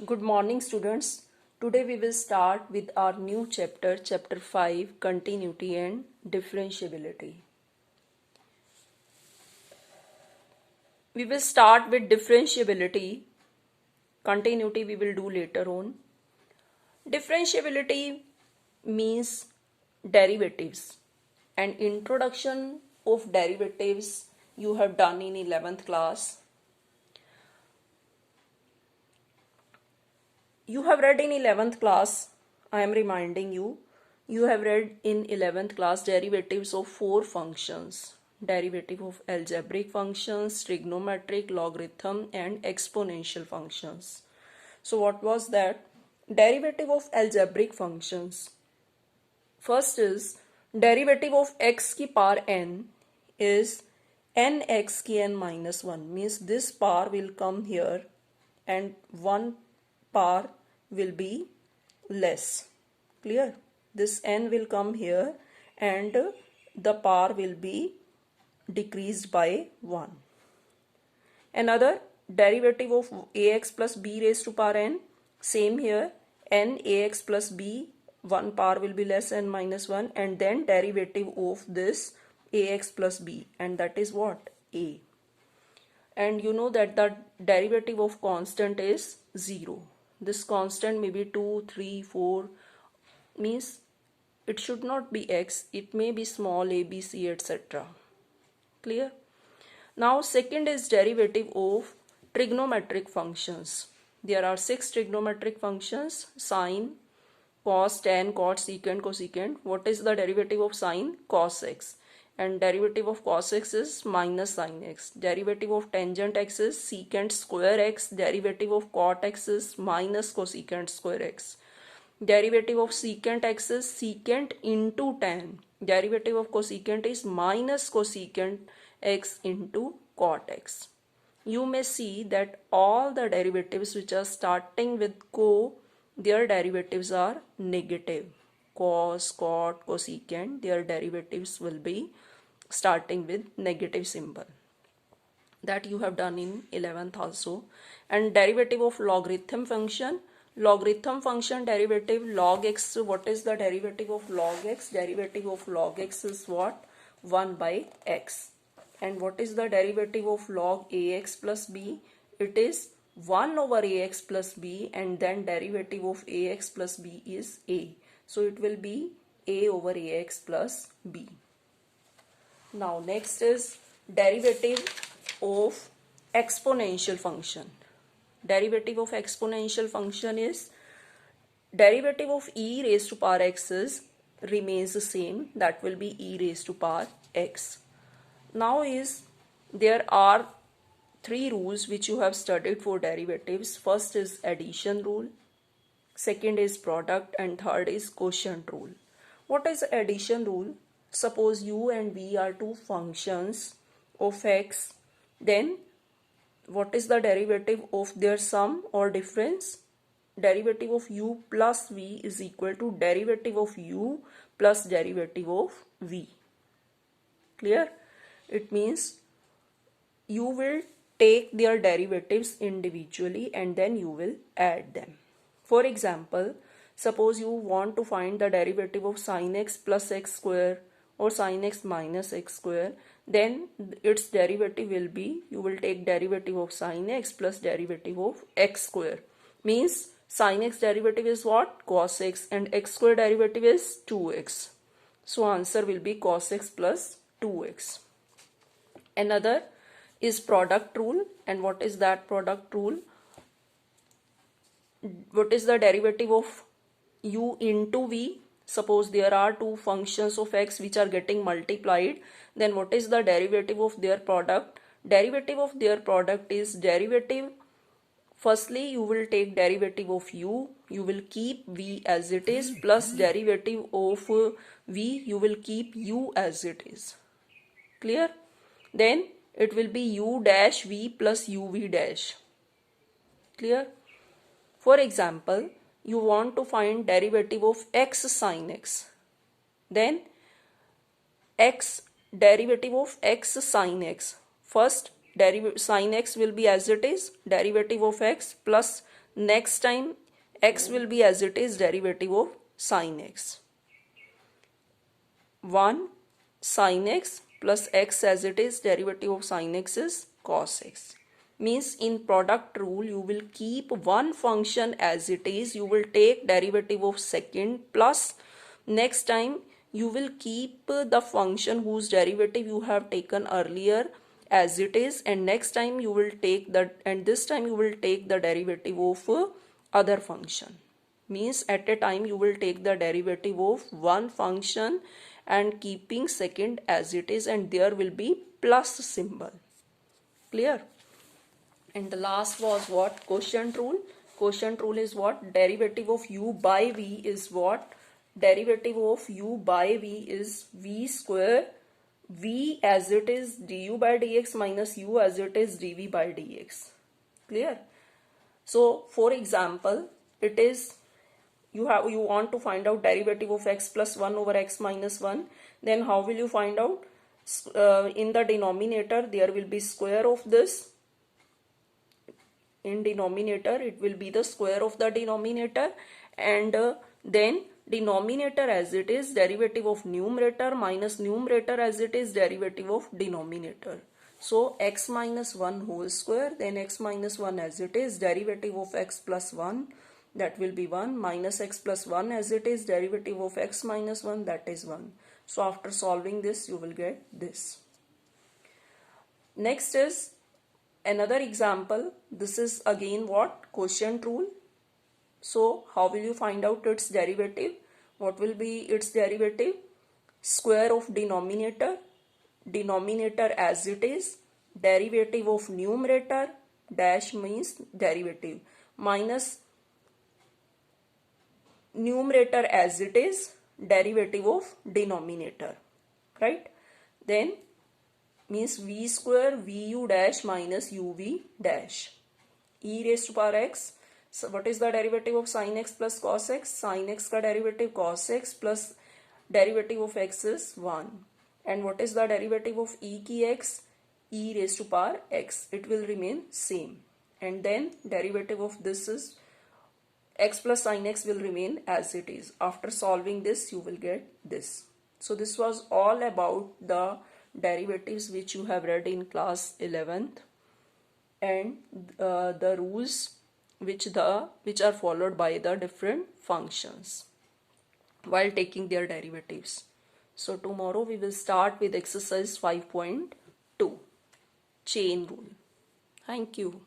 Good morning, students. Today we will start with our new chapter, chapter 5, continuity and differentiability. We will start with differentiability. Continuity we will do later on. Differentiability means derivatives, and introduction of derivatives you have done in 11th class. You have read in 11th class, I am reminding you, you have read in 11th class derivatives of 4 functions. Derivative of algebraic functions, trigonometric, logarithm and exponential functions. So what was that? Derivative of algebraic functions. First is derivative of x की power n is nx की n minus 1, means this power will come here and one power will be less. Clear? This n will come here and the power will be decreased by 1. Another derivative of ax plus b raised to power n, same here, n ax plus b, one power will be less n minus 1, and then derivative of this ax plus b, and that is what? A. And you know that the derivative of constant is 0. This constant may be 2, 3, 4, means it should not be x, it may be small a, b, c, etc. Clear? Now second is derivative of trigonometric functions. There are 6 trigonometric functions: sine, cos, tan, cot, secant, cosecant. What is the derivative of sine? Cos x. And derivative of cos x is minus sine x. Derivative of tangent x is secant square x. Derivative of cot x is minus cosecant square x. Derivative of secant x is secant into tan. Derivative of cosecant is minus cosecant x into cot x. You may see that all the derivatives which are starting with co, their derivatives are negative. Cos, cot, cosecant, their derivatives will be starting with negative symbol. That you have done in 11th also. And derivative of logarithm function. Logarithm function derivative log x. What is the derivative of log x? Derivative of log x is what? 1 by x. And what is the derivative of log ax plus b? It is 1 over ax plus b, and then derivative of ax plus b is a. So it will be a over ax plus b. Now next is derivative of exponential function. Derivative of exponential function is derivative of e raised to power x remains the same, that will be e raised to power x. Now there are 3 rules which you have studied for derivatives. First is addition rule, second is product, and third is quotient rule. What is addition rule? Suppose u and v are 2 functions of x, then what is the derivative of their sum or difference? Derivative of u plus v is equal to derivative of u plus derivative of v. Clear? It means you will take their derivatives individually and then you will add them. For example, suppose you want to find the derivative of sin x plus x square or sin x minus x square, then its derivative will be, you will take derivative of sin x plus derivative of x square. Means sin x derivative is what? Cos x, and x square derivative is 2x. So answer will be cos x plus 2x. Another is product rule. And what is that product rule? What is the derivative of u into v? Suppose there are 2 functions of x which are getting multiplied, then what is the derivative of their product? Derivative of their product is derivative. Firstly, you will take derivative of u, you will keep v as it is, plus derivative of v, you will keep u as it is. Clear? Then it will be u dash v plus uv dash. Clear? For example, you want to find derivative of x sin x. Then x derivative of x sin x. First sin x will be as it is, derivative of x, plus next time x will be as it is, derivative of sin x. 1 sin x plus x as it is, derivative of sin x is cos x. Means in product rule you will keep one function as it is, you will take derivative of second, plus next time you will keep the function whose derivative you have taken earlier as it is, and next time you will take this time you will take the derivative of other function. Means at a time you will take the derivative of one function and keeping second as it is, and there will be plus symbol. Clear? And the last was what? Quotient rule. Quotient rule is what? Derivative of u by v is what? Derivative of u by v is v square, v as it is du by dx minus u as it is dv by dx. Clear? So for example, it is you want to find out derivative of x plus 1 over x minus 1. Then how will you find out? In the denominator there will be square of this. In denominator it will be the square of the denominator, and then denominator as it is, derivative of numerator, minus numerator as it is, derivative of denominator. So x minus 1 whole square, then x minus 1 as it is, derivative of x plus 1, that will be 1, minus x plus 1 as it is, derivative of x minus 1, that is 1. So after solving this you will get this. Next is another example. This is again what? Quotient rule. So how will you find out its derivative? What will be its derivative? Square of denominator, denominator as it is, derivative of numerator, dash means derivative, minus numerator as it is, derivative of denominator, right? Then means v square vu dash minus uv dash, e raised to power x. So what is the derivative of sin x plus cos x? Sin x ka derivative cos x plus derivative of x is 1. And what is the derivative of e ki x? E raised to power x. It will remain same. And then derivative of this is x plus sin x will remain as it is. After solving this you will get this. So this was all about the derivatives which you have read in class 11th, and the rules which are followed by the different functions while taking their derivatives. So tomorrow we will start with exercise 5.2, chain rule. Thank you.